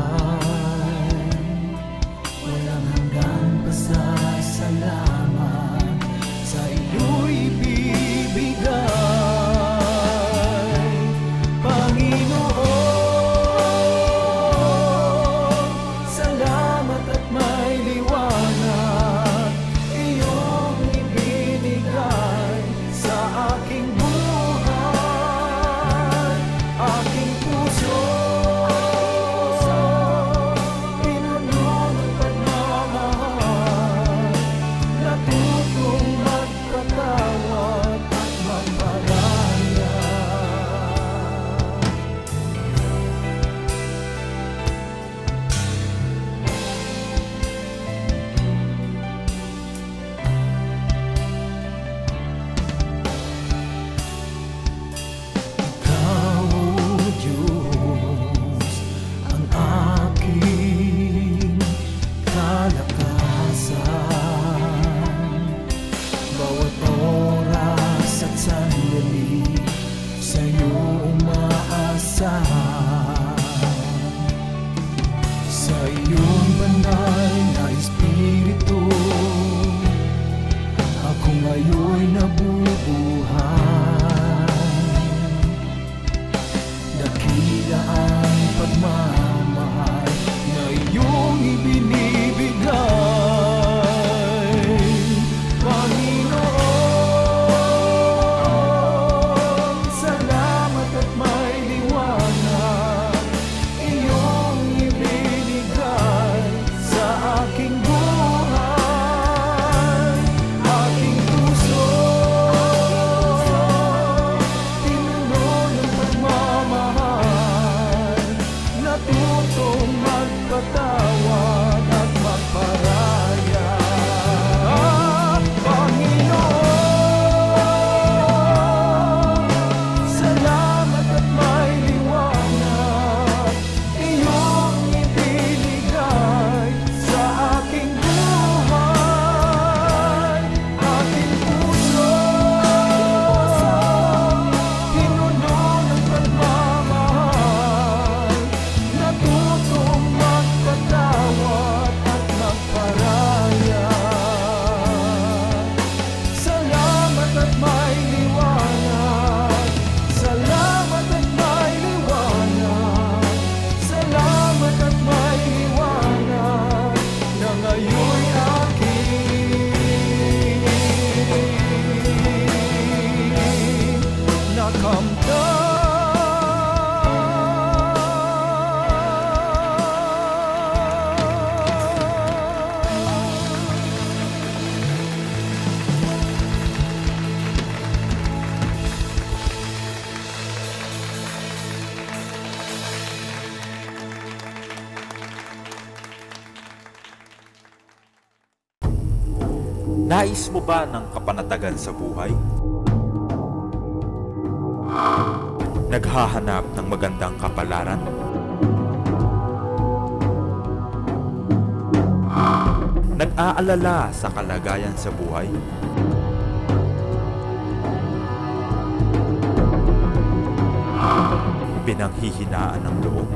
natutong magpatawad at magparaya. Panginoon, salamat at may liwanag iyong ibinigay sa aking buhay. Aking puso pinuno ng pagmamahal, natutong magpatawad at magparaya. Salamat at may liwanag, salamat at may liwanag, salamat at may liwanag na ngayon'y aking nakamtan. Nais mo ba ng kapanatagan sa buhay? Naghahanap ng magandang kapalaran? Nag-aalala sa kalagayan sa buhay? Pinanghihinaan ng loob?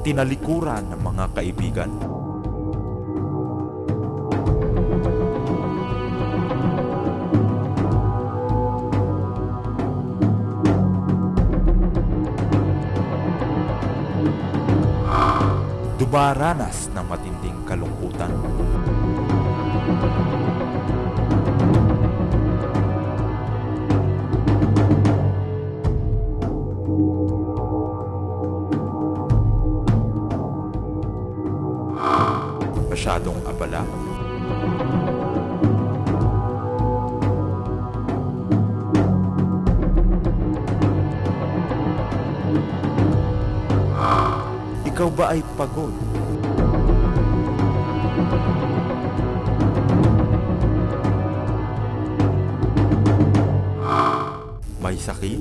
Tinalikuran ng mga kaibigan? Dumaranas ng matinding kalungkutan? Masyadong abala? Ikaw ba ay pagod? May sakit?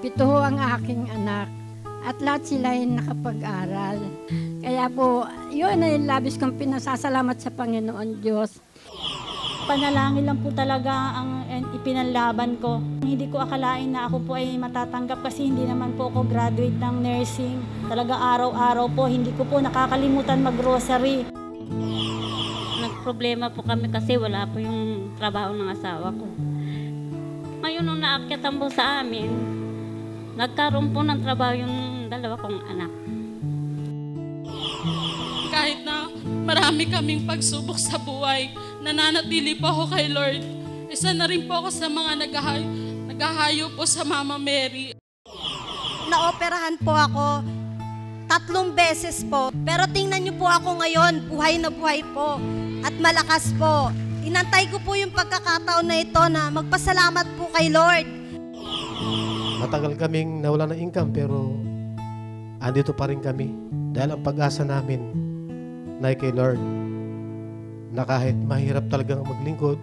Ito ho ang aking anak at lahat sila ay nakapag-aral. Kaya po, yun ay labis kong pinasasalamat sa Panginoon Diyos. Panalangin lang po talaga ang ipinanlaban ko. Hindi ko akalain na ako po ay matatanggap kasi hindi naman po ako graduate ng nursing. Talaga araw-araw po, hindi ko po nakakalimutan mag-grocery. Nagproblema po kami kasi wala po yung trabaho ng asawa ko. Ngayon nung naakyat ang buo sa amin, nagkaroon po ng trabaho yung dalawa kong anak. Kahit na marami kaming pagsubok sa buhay, nananatili po ako kay Lord. Isa na rin po ako sa mga naghahayo po sa Mama Mary. Naoperahan po ako 3 beses po. Pero tingnan niyo po ako ngayon, buhay na buhay po. At malakas po. Inantay ko po yung pagkakataon na ito na magpasalamat po kay Lord. Matagal kaming nawala ng income pero andito pa rin kami. Dahil ang pag-asa namin na kay Lord na kahit mahirap talagang maglingkod,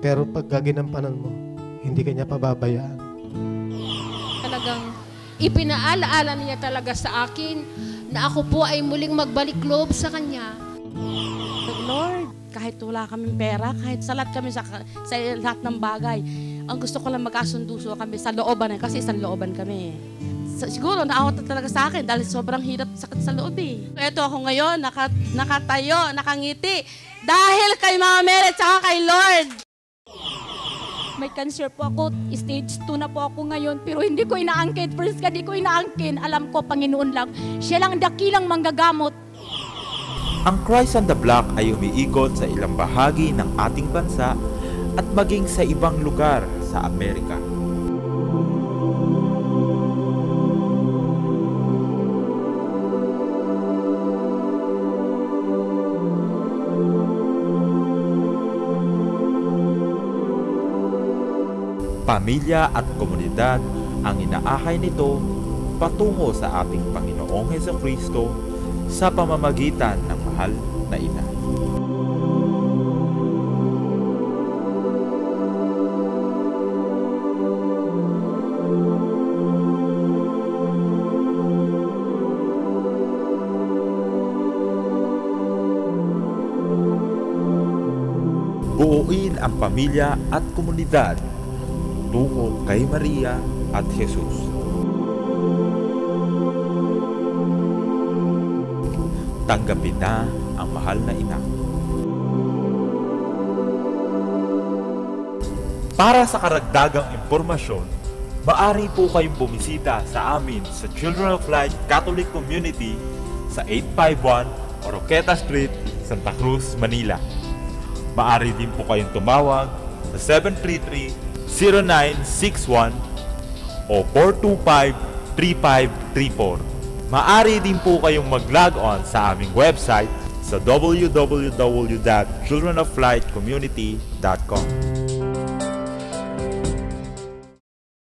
pero pag gaginampanan mo, hindi kanya pababayaan. Talagang ipinaalaala niya talaga sa akin na ako po ay muling magbalik loob sa Kanya. Lord, kahit wala kaming pera, kahit salat kami sa lahat ng bagay, ang gusto ko lang magkasunduso kami sa looban kasi isang looban kami. Siguro naawat na talaga sa akin dahil sobrang hirap sakit sa loob eh. Ito ako ngayon, nakatayo, nakangiti dahil kay Mama Mary at saka kay Lord. May cancer po ako, stage 2 na po ako ngayon, pero hindi ko inaangkin. First ka, di ko inaangkin. Alam ko, Panginoon lang. Siya lang dakilang manggagamot. Ang Christ on the Block ay umiikot sa ilang bahagi ng ating bansa at maging sa ibang lugar sa Amerika. Pamilya at komunidad ang inaahay nito patungo sa ating Panginoong Hesukristo sa pamamagitan ng mahal na ina. Buuin ang pamilya at komunidad tungo kay Maria at Jesus. Tanggapin na ang mahal na ina. Para sa karagdagang impormasyon, maaari po kayong bumisita sa amin sa Children of Light Catholic Community sa 851 Oroqueta Street, Santa Cruz, Manila. Maaari din po kayong tumawag sa 733-0961 o 425-3534. Maaari din po kayong mag-log on sa aming website sa www.childrenoflightcommunity.com.